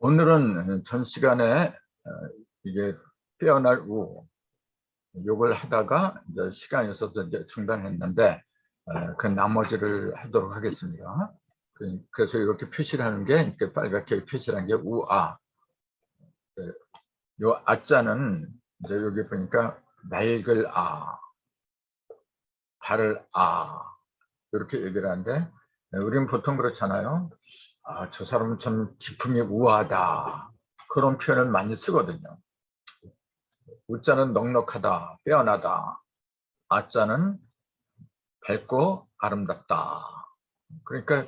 오늘은 전 시간에 이게 빼어날 우 요걸 하다가 이제 시간이 없어서 이제 중단했는데 그 나머지를 하도록 하겠습니다. 그래서 이렇게 표시를 하는 게 이렇게 빨갛게 표시를 한 게 우아. 요 아자는 이제 여기 보니까 맑을 아, 바를 아 이렇게 얘기를 하는데 우리는 보통 그렇잖아요. 아, 저 사람은 참 기품이 우아하다. 그런 표현을 많이 쓰거든요. 우자는 넉넉하다, 빼어나다. 아자는 밝고 아름답다. 그러니까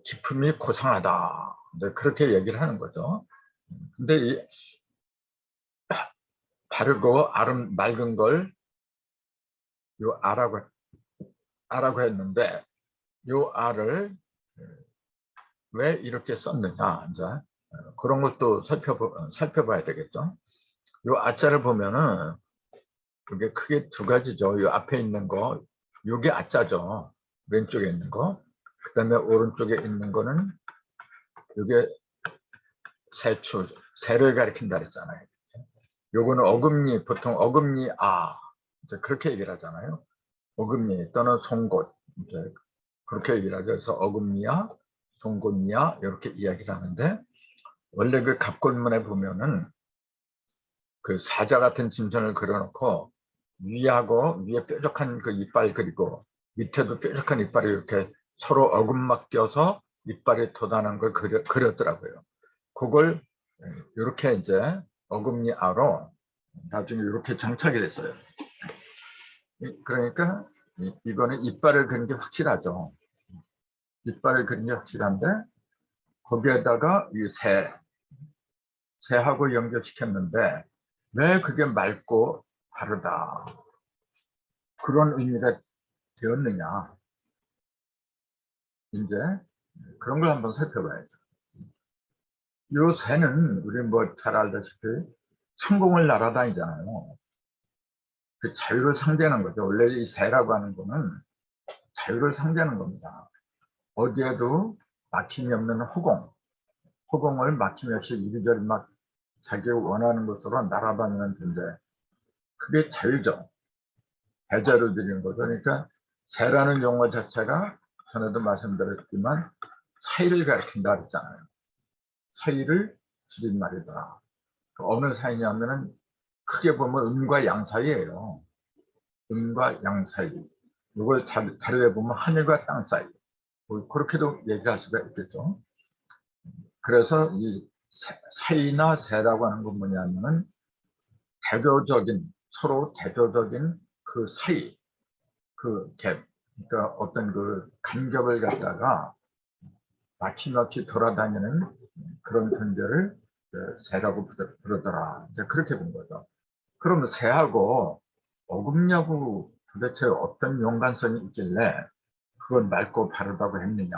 기품이 고상하다. 이제 그렇게 얘기를 하는 거죠. 근데 이 바르고 맑은 걸 요 아라고 했는데 요 아를 왜 이렇게 썼느냐 이제 그런 것도 살펴봐야 되겠죠. 요 아자를 보면은 그게 크게 두 가지죠. 요 앞에 있는 거 요게 아자죠. 왼쪽에 있는 거. 그 다음에 오른쪽에 있는 거는 요게 세추, 새를 가리킨다 그랬잖아요. 요거는 어금니, 보통 어금니 아 이제 그렇게 얘기를 하잖아요. 어금니 또는 송곳 이제 그렇게 얘기를 하죠. 그래서 어금니야, 송곳니야 이렇게 이야기를 하는데 원래 그 갑골문에 보면은 그 사자 같은 짐승을 그려놓고 위하고 위에 뾰족한 그 이빨 그리고 밑에도 뾰족한 이빨이 이렇게 서로 어금막 껴서 이빨이 돋아난 걸 그렸더라고요. 그걸 이렇게 이제 어금니 아로 나중에 이렇게 장착이 됐어요. 그러니까 이거는 이빨을 그린 게 확실하죠. 이빨을 그린 게 확실한데 거기에다가 이 새하고 연결시켰는데 왜 그게 맑고 바르다 그런 의미가 되었느냐 이제 그런 걸 한번 살펴봐야죠. 요 새는 우리 뭐 잘 알다시피 천공을 날아다니잖아요. 그 자유를 상징하는 거죠. 원래 이 새라고 하는 거는 자유를 상징하는 겁니다. 어디에도 막힘이 없는 허공을 막힘 없이 이리저리 막 자기가 원하는 곳으로 날아다니는 존재. 그게 자유죠. 배제를 드리는 거죠. 그러니까 새라는 용어 자체가 전에도 말씀드렸지만 사이를 가리킨다 그랬잖아요. 사이를 줄임말이더라. 어느 사이냐면은 크게 보면 음과 양 사이예요. 음과 양 사이. 이걸 다르게 보면 하늘과 땅 사이. 뭐 그렇게도 얘기할 수가 있겠죠. 그래서 이 사이나 새라고 하는 건 뭐냐면은 서로 대조적인 그 사이, 그 갭, 그러니까 어떤 그 간격을 갖다가 막힘없이 돌아다니는 그런 존재를 새라고 부르더라. 이제 그렇게 본 거죠. 그러면 새하고 어금니하고 도대체 어떤 연관성이 있길래 그걸 맑고 바르다고 했느냐.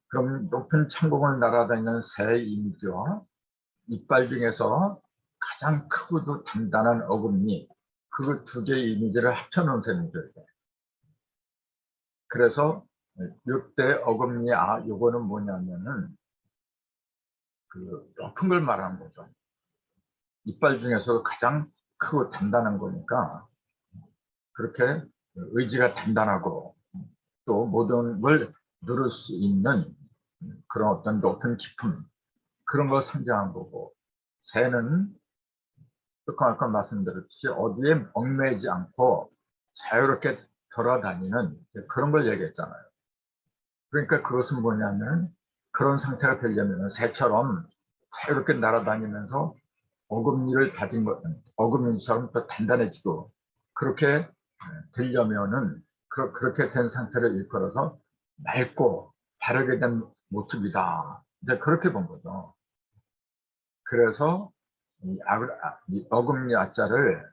그럼 높은 천공을 날아다니는 새의 이미지와 이빨 중에서 가장 크고도 단단한 어금니, 그 두 개의 이미지를 합쳐놓은 셈이죠. 그래서 이때 어금니 요거는 뭐냐면은 그 높은 걸 말하는 거죠. 이빨 중에서 가장 크고 단단한 거니까 그렇게 의지가 단단하고 또 모든 걸 누를 수 있는 그런 어떤 높은 기품 그런 걸 상징한 거고 새는 아까 말씀드렸듯이 어디에 얽매이지 않고 자유롭게 돌아다니는 그런 걸 얘기했잖아요. 그러니까 그것은 뭐냐면 그런 상태가 되려면 새처럼 자유롭게 날아다니면서 어금니를 다진 것, 어금니처럼 또 단단해지고 그렇게 되려면은 그렇게 된 상태를 일컬어서 맑고 바르게 된 모습이다. 이제 그렇게 본 거죠. 그래서 이 어금니 아자를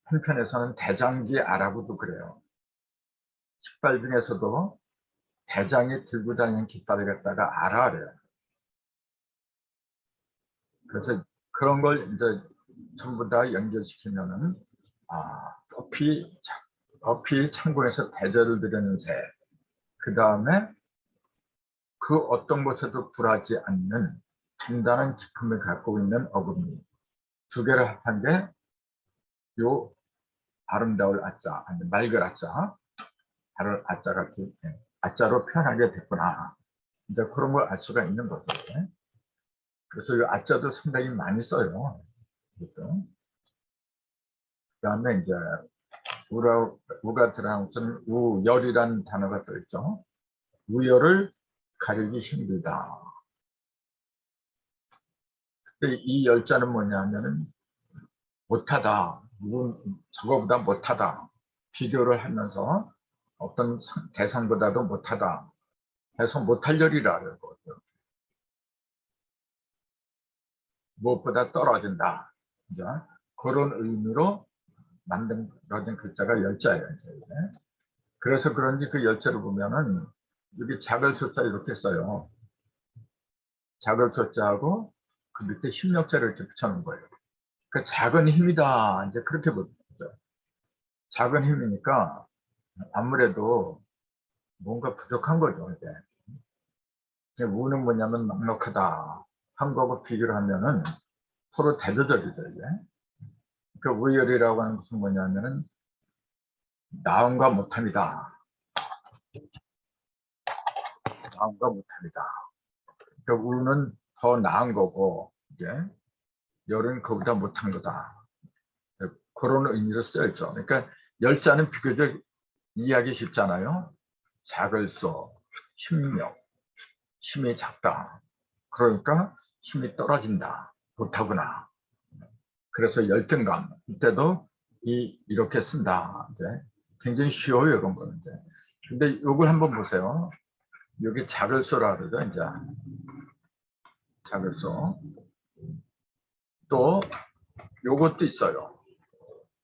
한편에서는 대장기 아라고도 그래요. 깃발 중에서도 대장이 들고 다니는 깃발을 갖다가 아라래요. 그래서 그런 걸 이제 전부 다 연결시키면은 높이 창고에서 대접을 드리는 새. 그 다음에 그 어떤 것에도 굴하지 않는 단단한 기품을 갖고 있는 어금니 두 개를 합한 게 요 아름다울 아자, 아니 맑을 아자, 다를 아자가 아자로 표현하게 됐구나. 이제 그런 걸 알 수가 있는 거죠. 그래서 이 아자도 상당히 많이 써요. 그렇죠? 그다음에 이제 우가 들어간 것은 우열이라는 단어가 또 있죠. 우열을 가리기 힘들다. 근데 이 열자는 뭐냐면은 못하다, 저거보다 못하다, 비교를 하면서 어떤 대상보다도 못하다 해서 못할 열이라 그러거든요. 무엇보다 떨어진다. 이제 그런 의미로 만들어진 글자가 열자예요. 그래서 그런지 그 열자를 보면은 여기 작을 숫자 이렇게 써요. 작을 숫자하고 그 밑에 힘력자를 이렇게 붙여놓은 거예요. 그 작은 힘이다. 이제 그렇게 보죠. 작은 힘이니까 아무래도 뭔가 부족한 거죠. 이제 우는 뭐냐면 넉넉하다. 한 거하고 비교를 하면은 서로 대조적이죠. 이제. 그 우열이라고 하는 것은 뭐냐면은 나음과 못함이다. 나음과 못함이다. 그 우는 더 나은 거고 이제 열은 그보다 못한 거다. 그런 의미로 쓰여있죠. 그러니까 열자는 비교적 이해하기 쉽잖아요. 작을 소, 힘력, 힘이 작다. 그러니까 힘이 떨어진다. 못하구나. 그래서 열등감. 이때도 이렇게 쓴다. 이제 굉장히 쉬워요, 이런 거는. 이제. 근데 이걸 한번 보세요. 여기 작을 소라 그러죠, 이제. 작을 소. 또, 요것도 있어요.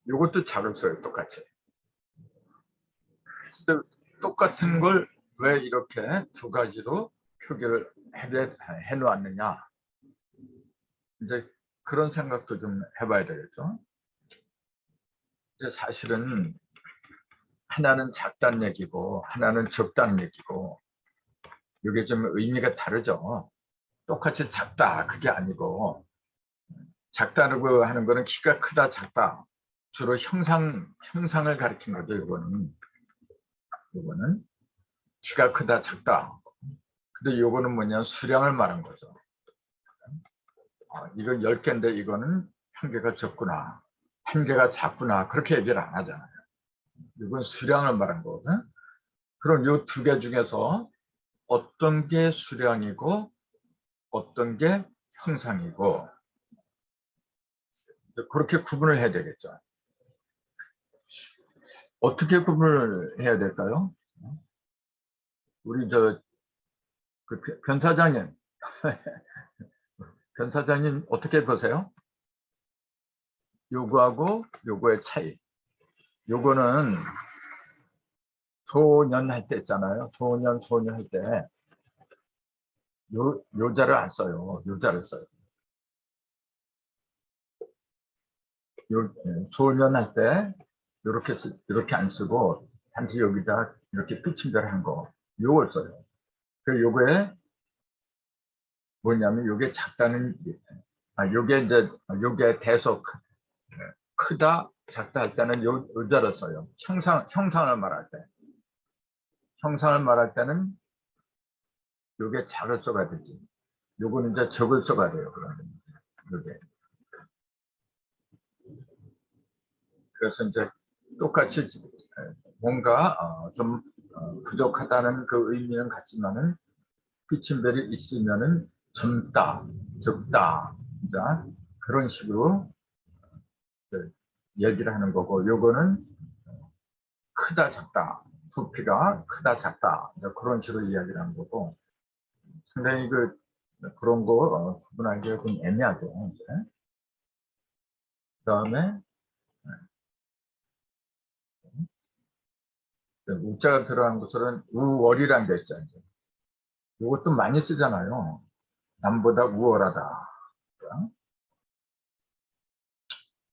요것도 작을 소예요, 똑같이. 근데 똑같은 걸 왜 이렇게 두 가지로 표기를 해 놓았느냐. 이제 그런 생각도 좀 해봐야 되겠죠. 이제 사실은 하나는 작다는 얘기고 하나는 적다는 얘기고 이게 좀 의미가 다르죠. 똑같이 작다 그게 아니고 작다고 하는 거는 키가 크다 작다 주로 형상을 가리키는 거죠. 이거는 키가 크다 작다. 근데 이거는 뭐냐 수량을 말한 거죠. 이거 10개인데 이거는 한 개가 적구나 한 개가 작구나 그렇게 얘기를 안 하잖아요. 이건 수량을 말한 거거든. 그럼 이 두 개 중에서 어떤 게 수량이고 어떤 게 형상이고 그렇게 구분을 해야 되겠죠. 어떻게 구분을 해야 될까요? 우리 변 사장님, 변 사장님 어떻게 보세요? 요거하고 요거의 차이. 요거는 소년 할 때 있잖아요. 소년 할 때 요자를 안 써요. 요자를 써요. 소년 할 때 이렇게 안 쓰고 단지 여기다 이렇게 피침대를 한 거. 요걸 써요. 그 요거에 뭐냐면 요게 작다는 요게 이제 요게 대소 크다 작다 할 때는 요자를 써요. 형상을 말할 때. 형상을 말할 때는 요게 작을 써가 되지. 요거는 이제 적을 써가 돼요. 그러면 요게. 그래서 이제 똑같이 뭔가 좀 부족하다는 그 의미는 같지만은 피침별이 있으면은 젊다, 적다, 자, 그런 식으로 얘기를 하는 거고, 요거는 크다, 작다, 부피가 크다, 작다, 그런 식으로 이야기를 하는 거고, 상당히 그런 거 구분하기가 좀 애매하죠. 이제. 그다음에 우자가 들어간 것은 우월이라는 게 있죠. 이것도 많이 쓰잖아요. 남보다 우월하다.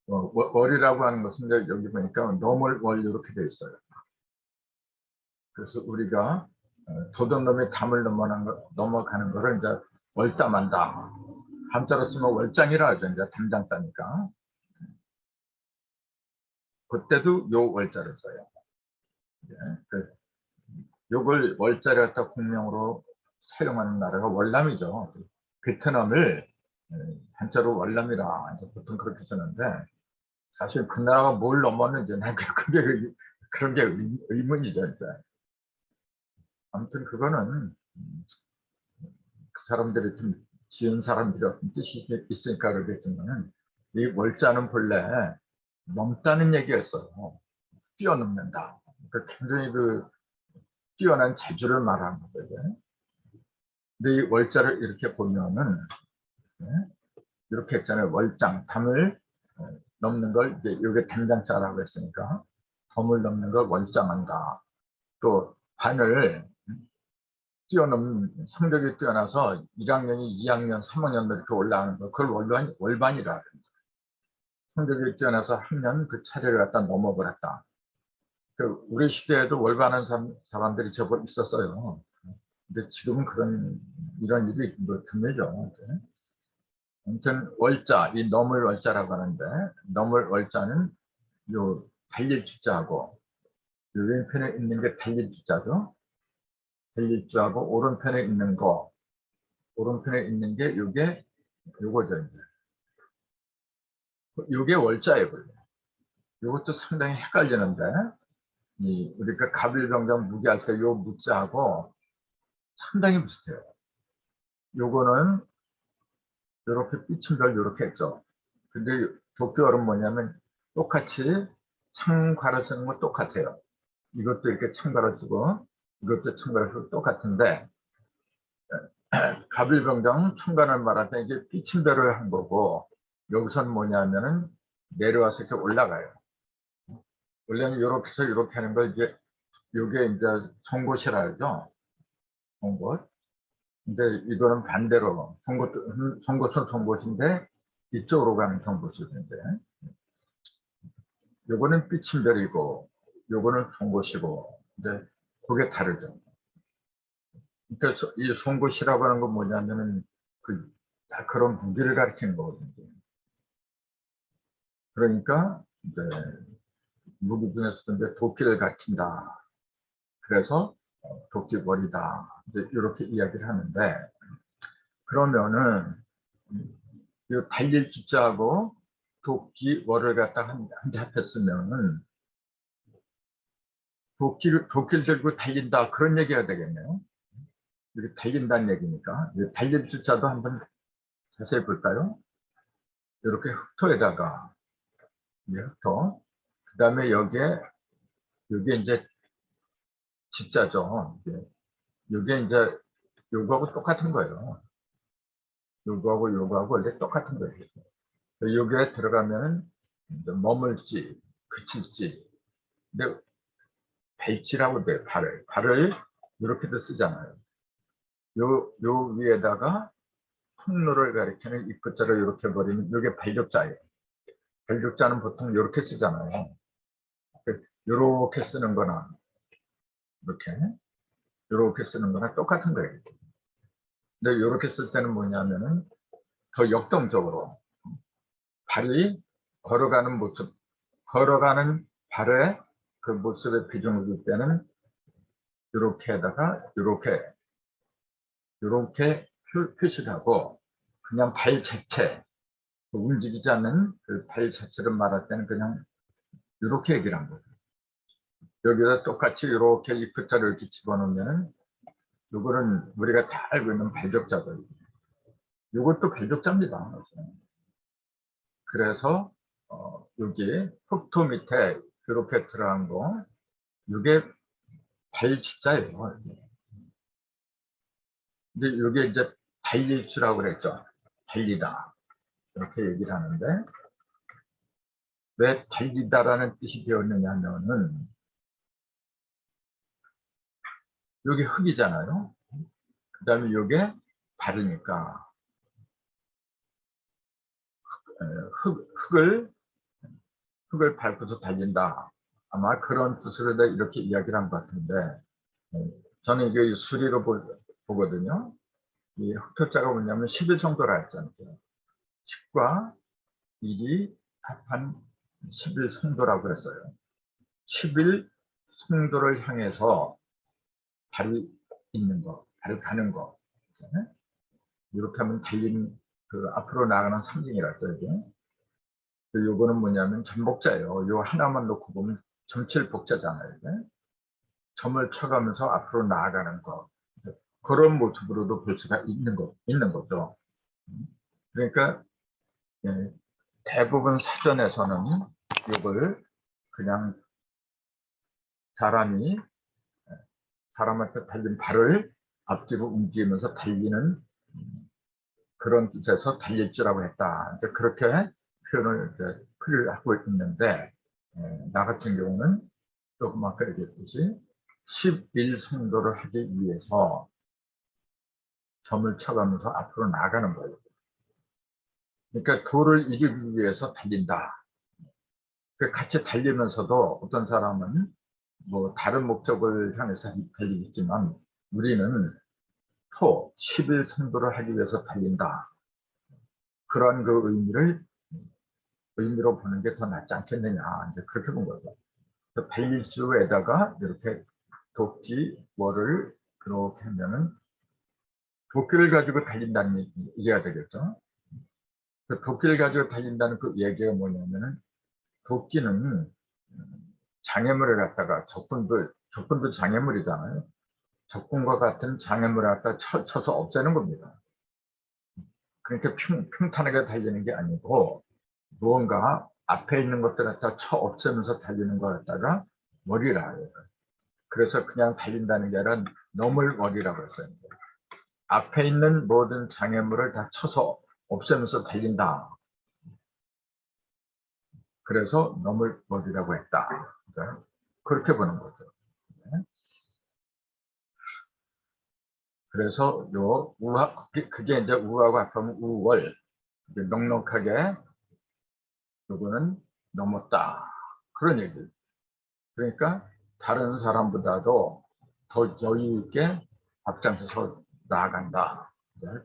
월이라고 하는 것은 여기 보니까 너물 월 이렇게 돼 있어요. 그래서 우리가 도둑놈이 담을 넘어가는 거를 이제 월담한다. 한자로 쓰면 월장이라 하죠. 이제 담장 따니까. 그때도 요 월자를 써요. 예, 요걸 월자를 갖다 공명으로 사용하는 나라가 월남이죠. 베트남을 한자로 월남이라 이제 보통 그렇게 쓰는데 사실 그 나라가 뭘 넘었는지 난 그런 게 의문이죠. 이제. 아무튼 그거는 그 사람들이 좀 지은 사람들이 어떤 뜻이 있으니까 그러겠지만 이 월자는 본래 넘다는 얘기였어요. 뛰어넘는다. 그러니까 굉장히 그 뛰어난 재주를 말하는 거거든요. 근데 이 월자를 이렇게 보면은 이렇게 했잖아요. 월장, 담을 넘는 걸 이제 이게 담장자라고 했으니까 덤을 넘는 걸 월장한다. 또 반을 뛰어넘는 성적이 뛰어나서 1학년이 2학년, 3학년 이렇게 올라가는 거 그걸 월반이라 합니다. 성적이 뛰어나서 학년 그 차례를 갖다 넘어버렸다. 우리 시대에도 월반하는 사람들이 제법 있었어요. 근데 지금은 이런 일이 뭐 드물죠. 아무튼 월자, 이 넘을 월자라고 하는데 넘을 월자는 요 달릴 주자하고 요 왼편에 있는 게 달릴 주자죠. 달릴 주하고 오른편에 있는 거, 오른편에 있는 게 요거죠. 요게 월자예요. 요것도 상당히 헷갈리는데 우리가 갑일병장 무기할 때 요 무자하고 상당히 비슷해요. 요거는 요렇게 삐침별 요렇게 했죠. 근데 도표어는 뭐냐면 똑같이 창괄호 쓰는 거 똑같아요. 이것도 이렇게 창괄호 쓰고 이것도 창괄호 쓰고 똑같은데 갑일병장 창괄호를 말할 때 이게 삐침별을 한 거고 여기서는 뭐냐면은 내려와서 이렇게 올라가요. 원래는 이렇게 해서 이렇게 하는 걸 이제 요게 이제 송곳이라 하죠. 송곳. 근데 이거는 반대로 송곳은 송곳인데 이쪽으로 가는 송곳인데 요거는 삐침별이고 요거는 송곳이고 근데 그게 다르죠. 그러니까 이 송곳이라고 하는 건 뭐냐면은 그런 무기를 가리키는 거거든요. 그러니까 이제 무기 중에서도 이제 도끼를 가리킨다. 그래서 도끼벌이다. 이제 이렇게 이야기를 하는데 그러면은 이 달릴 주자하고 도끼월을 갖다가 한대 합했으면은 도끼를 들고 달린다 그런 얘기가 되겠네요. 이렇게 달린다는 얘기니까 달릴 주자도 한번 자세히 볼까요? 이렇게 흑토에다가 흑토 그 다음에 여기에 이제 직자죠. 이게 이제 요거하고 똑같은 거예요. 요거하고 원래 똑같은 거예요. 여기에 들어가면 머물지, 그칠지. 근데 발치라고 돼요. 발을 이렇게도 쓰잖아요. 요 위에다가 통로를 가리키는 입구자를 이렇게 버리면 이게 발격자예요. 발격자는 보통 이렇게 쓰잖아요. 이렇게 쓰는 거나 이렇게 쓰는 거나 똑같은 거예요. 근데 이렇게 쓸 때는 뭐냐면은 더 역동적으로 발이 걸어가는 모습, 걸어가는 발의 그 모습의 비중을 줄 때는 이렇게다가 이렇게 표시를 하고 그냥 발 자체 움직이지 않는 그 발 자체를 말할 때는 그냥 이렇게 얘기를 한 거예요. 여기다 똑같이 이렇게 이 글자를 이렇게 집어넣으면 이거는 우리가 다 알고 있는 발격자들. 이것도 발격자입니다. 그래서 여기 흑토 밑에 이렇게 들어간 거 이게 발치자예요. 근데 이게 이제 달릴주라고 그랬죠. 달리다. 이렇게 얘기를 하는데 왜 달리다라는 뜻이 되었느냐 하면은 여기 흙이잖아요. 그 다음에 이게 발이니까 흙을 밟고서 달린다. 아마 그런 뜻으로 이렇게 이야기를 한 것 같은데 저는 이게 수리로 보거든요. 이 흑토자가 뭐냐면 11성도라 했잖아요. 10과 1이 합한 11성도라고 했어요. 11성도를 향해서 발이 있는 거, 발이 가는 거. 이렇게 하면 달린 그 앞으로 나가는 상징이랄 거예요. 요거는 뭐냐면 전복자예요. 요 하나만 놓고 보면 점칠복자잖아요. 점을 쳐가면서 앞으로 나아가는 거. 그런 모습으로도 볼 수가 있는 거죠. 그러니까 예, 대부분 사전에서는 이걸 그냥 사람한테 달린 발을 앞뒤로 움직이면서 달리는 그런 뜻에서 달릴지라고 했다. 이제 그렇게 표현을 풀이를 하고 있는데 나 같은 경우는 조금 아까 얘기했듯이 11성도를 하기 위해서 점을 쳐가면서 앞으로 나가는 거예요. 그러니까 도를 이루기 위해서 달린다. 같이 달리면서도 어떤 사람은 뭐 다른 목적을 향해서 달리겠지만 우리는 11성도를 하기 위해서 달린다. 그런 그 의미로 보는 게 더 낫지 않겠느냐. 이제 그렇게 본 거죠. 달릴주에다가 이렇게 도끼, 뭐를 그렇게 하면은 도끼를 가지고 달린다는 얘기가 되겠죠. 그 도끼를 가지고 달린다는 그 얘기가 뭐냐면은 도끼는 장애물을 갖다가 적군도 장애물이잖아요. 적군과 같은 장애물을 갖다 쳐서 없애는 겁니다. 그러니까 평탄하게 달리는 게 아니고 무언가 앞에 있는 것들 갖다 쳐 없애면서 달리는 것 갖다가 머리라 해요. 그래서 그냥 달린다는 게 아니라 넘을 머리라고 했어요. 앞에 있는 모든 장애물을 다 쳐서 없애면서 달린다. 그래서 넘을 머리라고 했다. 그러니까 그렇게 보는 거죠. 그래서 요 우하, 그게 이제 우하고 합하면 우월. 넉넉하게 요거는 넘었다. 그런 얘기. 그러니까 다른 사람보다도 더 여유 있게 앞장서서 나아간다.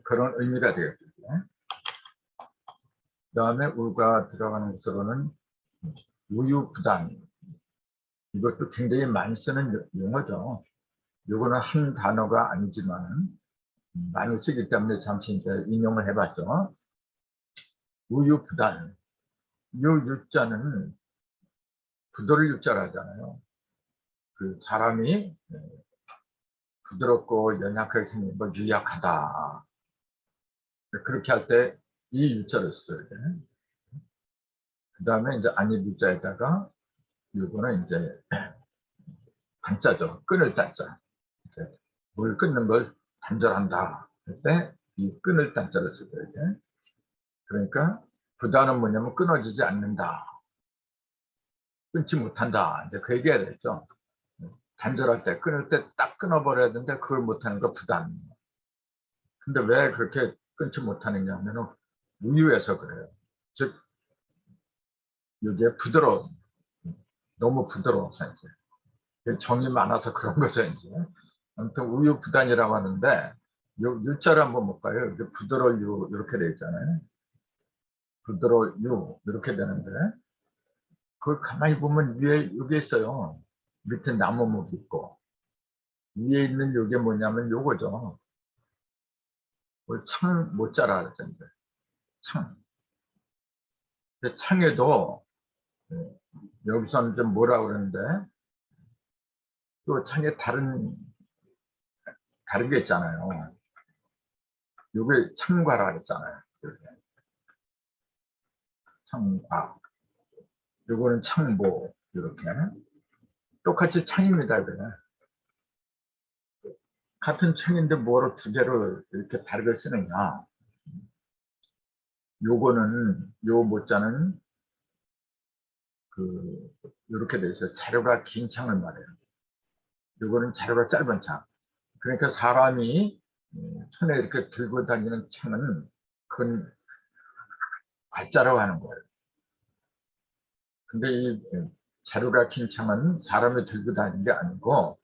그런 의미가 되겠죠. 그 다음에 우가 들어가는 것으로는 우유부단. 이것도 굉장히 많이 쓰는 용어죠. 이거는 한 단어가 아니지만 많이 쓰기 때문에 잠시 이제 인용을 해봤죠. 우유부단. 요 유자는 부도를 유자를 하잖아요. 그 사람이 부드럽고 연약하게 생긴 거 유약하다. 그렇게 할 때 이 유자를 써야 돼. 그 다음에 이제 아니 유자에다가 이거는 이제 단자죠. 끊을 단자. 물 끊는 걸 단절한다. 그때 이 끊을 단자를 써야 돼. 그러니까 부단은 뭐냐면 끊어지지 않는다. 끊지 못한다. 이제 그 얘기해야 되겠죠. 단절할 때, 끊을 때 딱 끊어버려야 되는데 그걸 못하는 거 부단. 근데 왜 그렇게 끊지 못하느냐 하면은 우유에서 그래요. 즉, 이게 너무 부드러워서 이제. 정이 많아서 그런 거죠, 이제. 아무튼 우유 부단이라고 하는데, 유자를 한번 볼까요? 이렇게 부드러유, 이렇게 돼 있잖아요. 부드러유, 이렇게 되는데, 그걸 가만히 보면 위에 여기 있어요. 밑에 나무목 있고 위에 있는 요게 뭐냐면 요거죠. 창 모자라 그랬잖아요. 창. 창에도 여기서는 좀 뭐라 그러는데 또 창에 다른 게 있잖아요. 요게 창과라 그랬잖아요. 창과. 요거는 창보 이렇게 똑같이 창입니다. 그래. 같은 창인데 뭐로 두 개를 이렇게 다르게 쓰느냐. 요거는 요 모자는 이렇게 돼 있어요. 자료가 긴 창을 말해요. 이거는 자료가 짧은 창. 그러니까 사람이 손에 이렇게 들고 다니는 창은 그건 가짜라고 하는 거예요. 근데 이 자료가 긴 창은 사람이 들고 다니는 게 아니고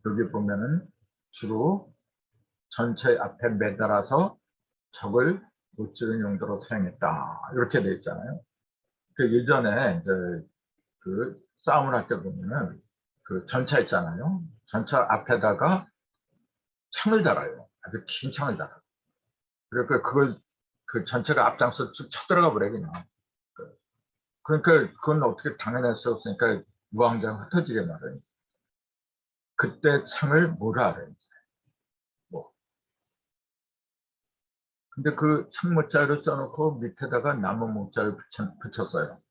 여기 보면은 주로 전체 앞에 매달아서 적을 못 찍은 용도로 사용했다. 이렇게 돼 있잖아요. 그 예전에 이제 그 싸움을 할 때 보면은 그 전차 있잖아요. 전차 앞에다가 창을 달아요. 아주 긴 창을 달아요. 그러니까 그걸 그 전체가 앞장서 쭉 쳐들어가 버려 그냥. 그러니까 그건 어떻게 당연할 수 없으니까 무한정 흩어지게 말해요. 그때 창을 뭐라 그래요? 뭐. 근데 그 창모자를 써놓고 밑에다가 나무 목자를 붙였어요.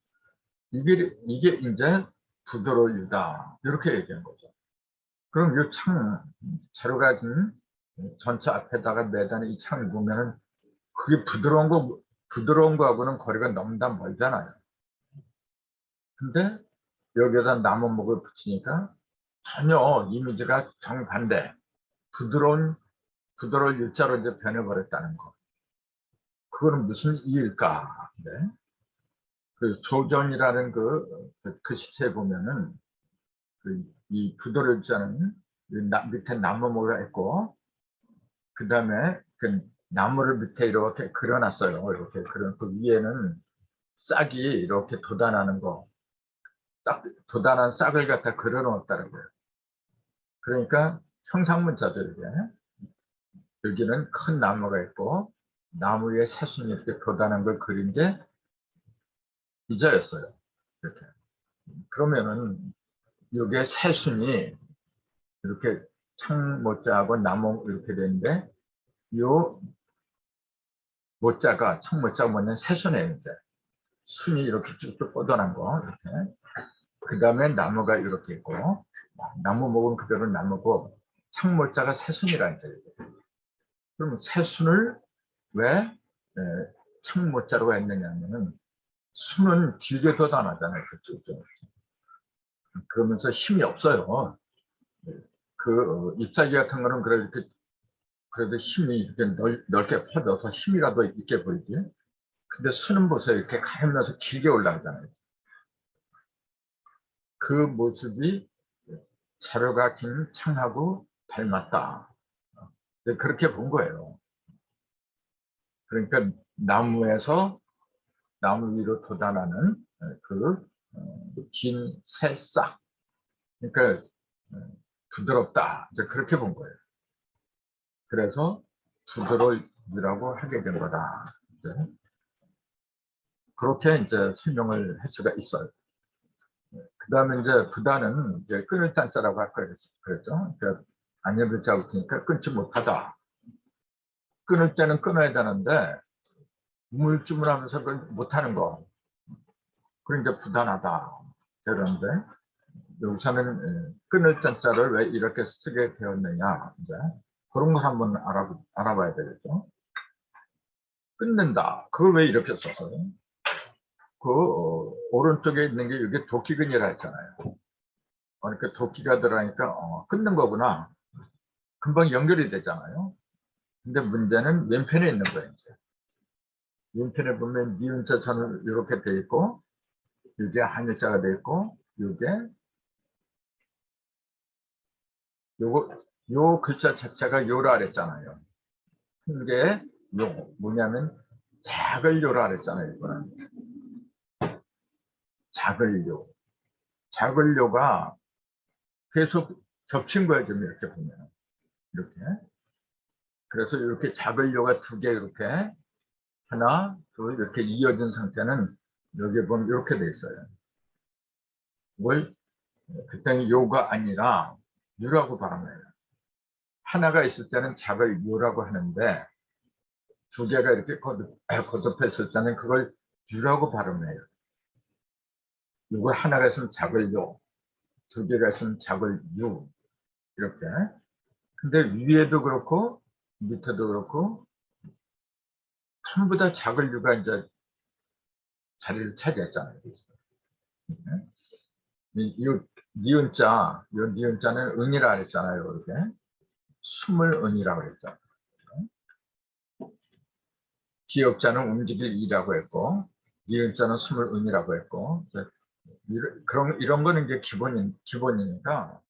이게 이제 부드러유다. 이렇게 얘기한 거죠. 그럼 이 창, 자루가 진 전차 앞에다가 매다는 이 창을 보면은 그게 부드러운 거하고는 거리가 너무 다 멀잖아요. 근데 여기에다 나무목을 붙이니까 전혀 이미지가 정반대. 부드러운 일자로 이제 변해버렸다는 거. 그거는 무슨 이유일까? 네. 그 조전이라는 그 시체에 보면은 이 부도를 자는 밑에 나무목을 했고, 그 다음에 그 나무를 밑에 이렇게 그려놨어요. 이렇게 그런 그 위에는 싹이 이렇게 돋아나는 거, 딱 돋아난 싹을 갖다 그려놓았다는 거예요. 그러니까 형상문자들에게 여기는 큰 나무가 있고 나무 위에 새순이 이렇게 돋아난 걸 그린 게 이자였어요. 이렇게. 그러면은 이게 새순이 이렇게 창모자하고 나무 이렇게 되는데 요 모자가 창모자가 뭐냐면 새순이에요. 이제. 순이 이렇게 쭉쭉 뻗어난 거 이렇게. 그 다음에 나무가 이렇게 있고 나무 목은 그대로 나무고 창모자가 새순이라 이제. 그럼 새순을 왜 창모자로 했느냐면은 순은 길게 돋아나잖아요. 그쪽. 그러면서 힘이 없어요. 그 잎사귀 같은 거는 그래도 힘이 이렇게 넓게 퍼져서 힘이라도 있게 보이지. 근데 순은 보세요. 이렇게 가면서 길게 올라가잖아요. 그 모습이 자루가 긴 창하고 닮았다. 그렇게 본 거예요. 그러니까 나무에서 나무 위로 돋아나는 그 긴 새싹. 그러니까 부드럽다. 이제 그렇게 본 거예요. 그래서 부드러이라고 하게 된 거다. 이제 그렇게 이제 설명을 할 수가 있어요. 그 다음에 이제 부다는 이제 끊을 단자라고 아까 그랬죠. 그러니까 안녕을 잡으니까 끊지 못하다. 끊을 때는 끊어야 되는데 우물쭈물하면서 그걸 못하는 거. 그러니까 부단하다. 그런데 여기서는 끊을 단자를 왜 이렇게 쓰게 되었느냐. 이제 그런 걸 한번 알아봐야 되겠죠. 끊는다. 그걸 왜 이렇게 썼어요? 오른쪽에 있는 게 이게 도끼근이라 했잖아요. 그러니까 도끼가 들어가니까 끊는 거구나. 금방 연결이 되잖아요. 근데 문제는 왼편에 있는 거예요. 이제. 왼편에 보면 니은자 선은 이렇게 돼 있고 이게 한자가 돼 있고 이게 요 글자 자체가 요라 그랬잖아요. 이게 뭐냐면 작을 요라 그랬잖아요. 이거는 작을 요. 작을 요가 계속 겹친 거예요. 좀 이렇게 보면 이렇게. 그래서 이렇게 작을 요가 두 개 이렇게 하나, 둘 이렇게 이어진 상태는 여기 보면 이렇게 돼 있어요. 이걸 그때는 요가 아니라 유라고 발음해요. 하나가 있을 때는 작을 요라고 하는데 두 개가 이렇게 거듭했을 때는 그걸 유라고 발음해요. 요거 하나가 있으면 작을 요, 두 개가 있으면 작을 유 이렇게. 근데 위에도 그렇고 밑에도 그렇고 전부 다 작을 유가 이제 자리를 차지했잖아요. 이 니은자는 은이라 그랬잖아요. 이렇게 숨을 은이라고 그랬죠. 기역자는 움직일 이라고 했고 니은자는 숨을 은이라고 했고 이런 거는 이제 기본이니까